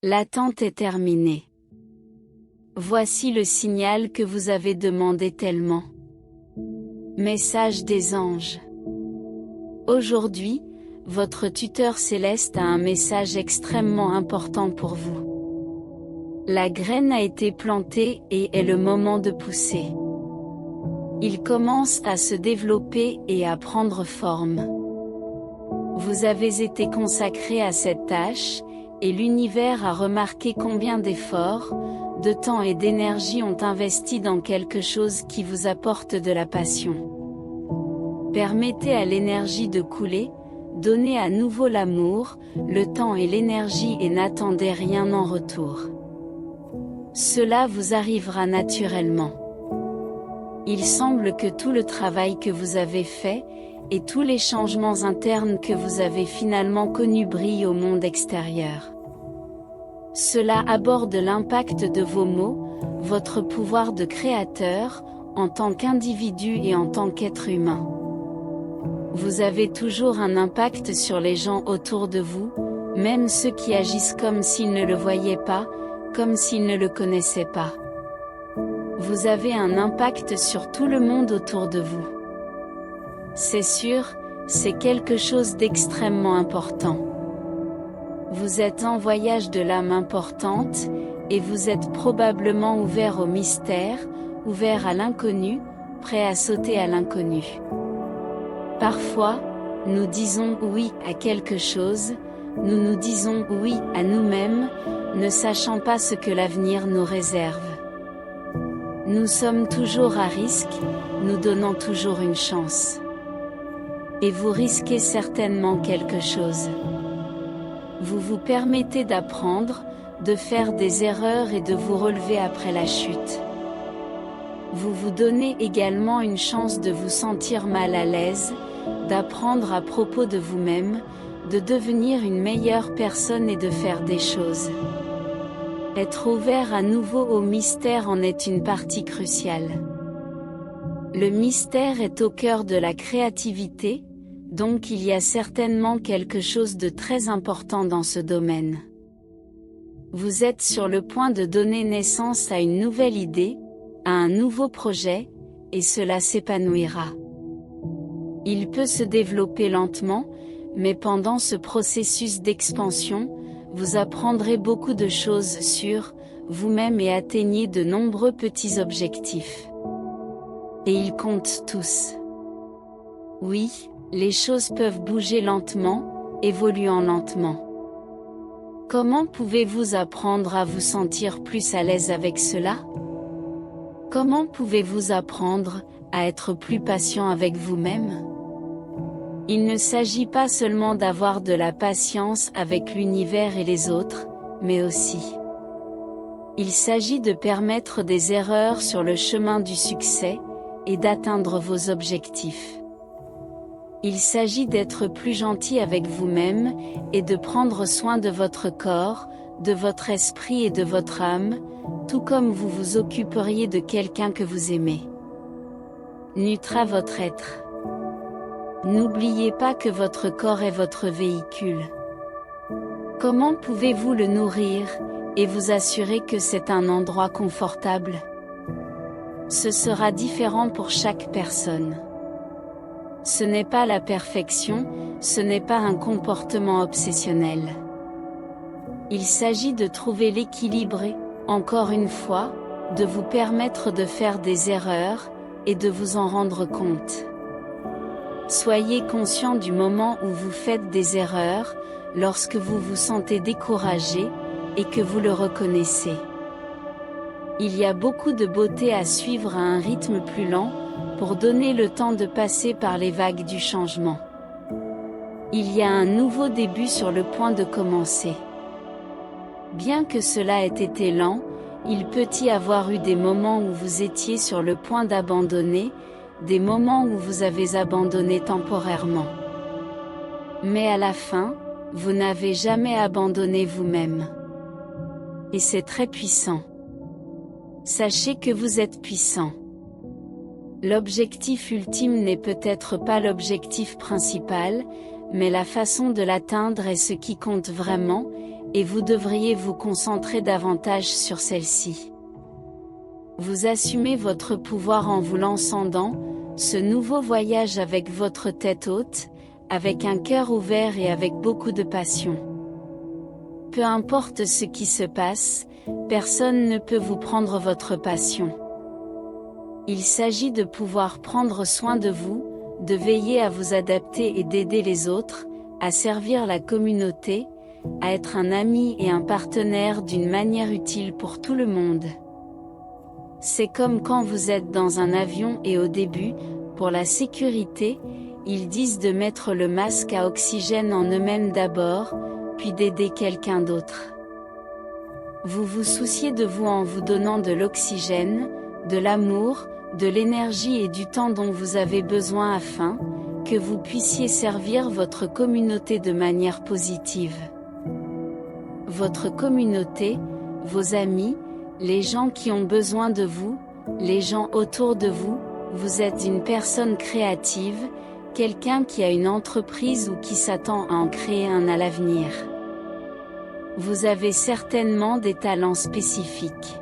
L'attente est terminée. Voici le signal que vous avez demandé tellement. Message des anges. Aujourd'hui, votre tuteur céleste a un message extrêmement important pour vous. La graine a été plantée et est le moment de pousser. Il commence à se développer et à prendre forme. Vous avez été consacré à cette tâche, et l'univers a remarqué combien d'efforts, de temps et d'énergie ont investi dans quelque chose qui vous apporte de la passion. Permettez à l'énergie de couler, donnez à nouveau l'amour, le temps et l'énergie et n'attendez rien en retour. Cela vous arrivera naturellement. Il semble que tout le travail que vous avez fait, et tous les changements internes que vous avez finalement connus brillent au monde extérieur. Cela aborde l'impact de vos mots, votre pouvoir de créateur, en tant qu'individu et en tant qu'être humain. Vous avez toujours un impact sur les gens autour de vous, même ceux qui agissent comme s'ils ne le voyaient pas, comme s'ils ne le connaissaient pas. Vous avez un impact sur tout le monde autour de vous. C'est sûr, c'est quelque chose d'extrêmement important. Vous êtes en voyage de l'âme importante, et vous êtes probablement ouvert au mystère, ouvert à l'inconnu, prêt à sauter à l'inconnu. Parfois, nous disons oui à quelque chose, nous nous disons oui à nous-mêmes, ne sachant pas ce que l'avenir nous réserve. Nous sommes toujours à risque, nous donnant toujours une chance. Et vous risquez certainement quelque chose. Vous vous permettez d'apprendre, de faire des erreurs et de vous relever après la chute. Vous vous donnez également une chance de vous sentir mal à l'aise, d'apprendre à propos de vous-même, de devenir une meilleure personne et de faire des choses. Être ouvert à nouveau au mystère en est une partie cruciale. Le mystère est au cœur de la créativité, donc il y a certainement quelque chose de très important dans ce domaine. Vous êtes sur le point de donner naissance à une nouvelle idée, à un nouveau projet, et cela s'épanouira. Il peut se développer lentement, mais pendant ce processus d'expansion, vous apprendrez beaucoup de choses sur vous-même et atteignez de nombreux petits objectifs. Et ils comptent tous. Oui, les choses peuvent bouger lentement, évoluant lentement. Comment pouvez-vous apprendre à vous sentir plus à l'aise avec cela? Comment pouvez-vous apprendre à être plus patient avec vous-même? Il ne s'agit pas seulement d'avoir de la patience avec l'univers et les autres, mais aussi. Il s'agit de permettre des erreurs sur le chemin du succès, et d'atteindre vos objectifs. Il s'agit d'être plus gentil avec vous-même, et de prendre soin de votre corps, de votre esprit et de votre âme, tout comme vous vous occuperiez de quelqu'un que vous aimez. Nutra votre être. N'oubliez pas que votre corps est votre véhicule. Comment pouvez-vous le nourrir, et vous assurer que c'est un endroit confortable? Ce sera différent pour chaque personne. Ce n'est pas la perfection, ce n'est pas un comportement obsessionnel. Il s'agit de trouver l'équilibre et, encore une fois, de vous permettre de faire des erreurs, et de vous en rendre compte. Soyez conscient du moment où vous faites des erreurs, lorsque vous vous sentez découragé, et que vous le reconnaissez. Il y a beaucoup de beauté à suivre à un rythme plus lent, pour donner le temps de passer par les vagues du changement. Il y a un nouveau début sur le point de commencer. Bien que cela ait été lent, il peut y avoir eu des moments où vous étiez sur le point d'abandonner, des moments où vous avez abandonné temporairement. Mais à la fin, vous n'avez jamais abandonné vous-même. Et c'est très puissant. Sachez que vous êtes puissant. L'objectif ultime n'est peut-être pas l'objectif principal, mais la façon de l'atteindre est ce qui compte vraiment, et vous devriez vous concentrer davantage sur celle-ci. Vous assumez votre pouvoir en vous lançant dans ce nouveau voyage avec votre tête haute, avec un cœur ouvert et avec beaucoup de passion. Peu importe ce qui se passe, personne ne peut vous prendre votre passion. Il s'agit de pouvoir prendre soin de vous, de veiller à vous adapter et d'aider les autres, à servir la communauté, à être un ami et un partenaire d'une manière utile pour tout le monde. C'est comme quand vous êtes dans un avion et au début, pour la sécurité, ils disent de mettre le masque à oxygène en eux-mêmes d'abord, puis d'aider quelqu'un d'autre. Vous vous souciez de vous en vous donnant de l'oxygène, de l'amour, de l'énergie et du temps dont vous avez besoin afin que vous puissiez servir votre communauté de manière positive. Votre communauté, vos amis, les gens qui ont besoin de vous, les gens autour de vous, vous êtes une personne créative, quelqu'un qui a une entreprise ou qui s'attend à en créer un à l'avenir. Vous avez certainement des talents spécifiques.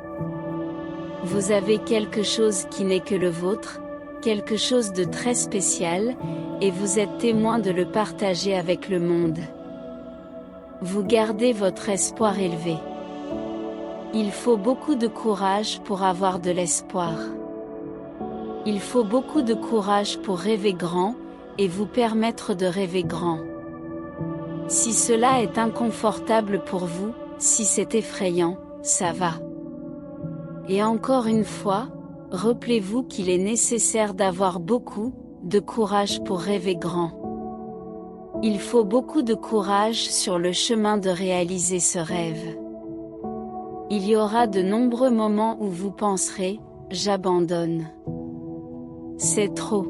Vous avez quelque chose qui n'est que le vôtre, quelque chose de très spécial, et vous êtes témoin de le partager avec le monde. Vous gardez votre espoir élevé. Il faut beaucoup de courage pour avoir de l'espoir. Il faut beaucoup de courage pour rêver grand, et vous permettre de rêver grand. Si cela est inconfortable pour vous, si c'est effrayant, ça va. Et encore une fois, rappelez-vous qu'il est nécessaire d'avoir beaucoup de courage pour rêver grand. Il faut beaucoup de courage sur le chemin de réaliser ce rêve. Il y aura de nombreux moments où vous penserez « j'abandonne ». C'est trop.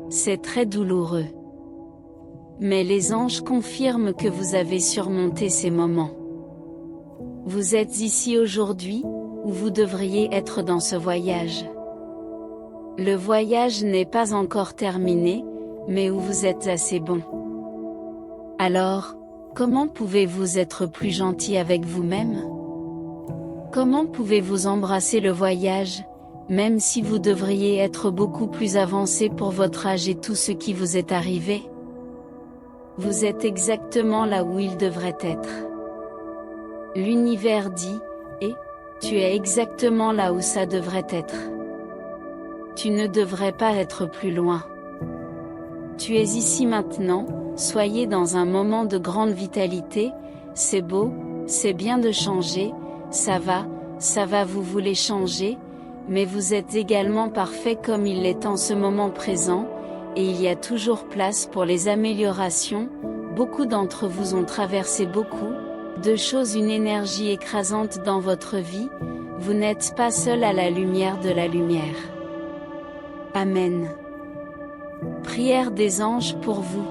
C'est très douloureux. Mais les anges confirment que vous avez surmonté ces moments. Vous êtes ici aujourd'hui, où vous devriez être dans ce voyage. Le voyage n'est pas encore terminé, mais où vous êtes assez bon. Alors, comment pouvez-vous être plus gentil avec vous-même? Comment pouvez-vous embrasser le voyage, même si vous devriez être beaucoup plus avancé pour votre âge et tout ce qui vous est arrivé? Vous êtes exactement là où il devrait être. L'univers dit, et tu es exactement là où ça devrait être. Tu ne devrais pas être plus loin. Tu es ici maintenant, soyez dans un moment de grande vitalité, c'est beau, c'est bien de changer, ça va vous voulez changer, mais vous êtes également parfait comme il l'est en ce moment présent, et il y a toujours place pour les améliorations. Beaucoup d'entre vous ont traversé beaucoup de choses, une énergie écrasante dans votre vie, vous n'êtes pas seul à la lumière de la lumière. Amen. Prière des anges pour vous.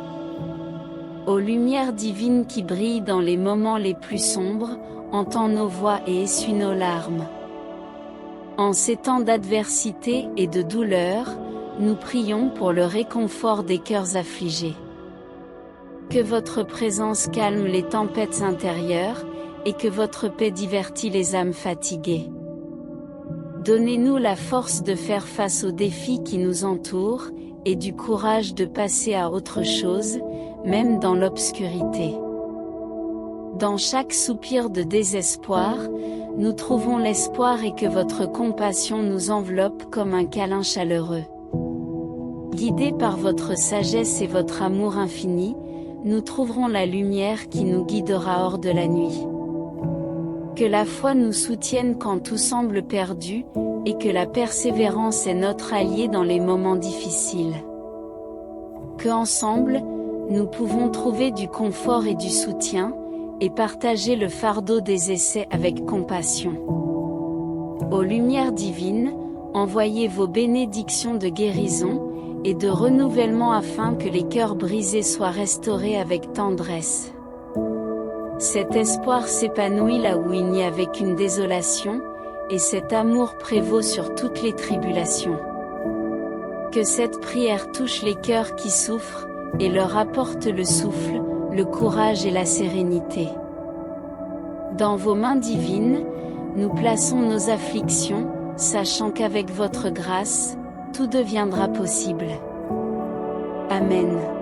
Ô lumière divine qui brille dans les moments les plus sombres, entends nos voix et essuie nos larmes. En ces temps d'adversité et de douleur, nous prions pour le réconfort des cœurs affligés. Que votre présence calme les tempêtes intérieures, et que votre paix divertit les âmes fatiguées. Donnez-nous la force de faire face aux défis qui nous entourent, et du courage de passer à autre chose, même dans l'obscurité. Dans chaque soupir de désespoir, nous trouvons l'espoir et que votre compassion nous enveloppe comme un câlin chaleureux. Guidés par votre sagesse et votre amour infini, nous trouverons la lumière qui nous guidera hors de la nuit. Que la foi nous soutienne quand tout semble perdu, et que la persévérance est notre allié dans les moments difficiles. Que ensemble, nous pouvons trouver du confort et du soutien, et partager le fardeau des essais avec compassion. Ô lumière divine, envoyez vos bénédictions de guérison, et de renouvellement afin que les cœurs brisés soient restaurés avec tendresse. Cet espoir s'épanouit là où il n'y avait qu'une désolation, et cet amour prévaut sur toutes les tribulations. Que cette prière touche les cœurs qui souffrent, et leur apporte le souffle, le courage et la sérénité. Dans vos mains divines, nous plaçons nos afflictions, sachant qu'avec votre grâce, tout deviendra possible. Amen.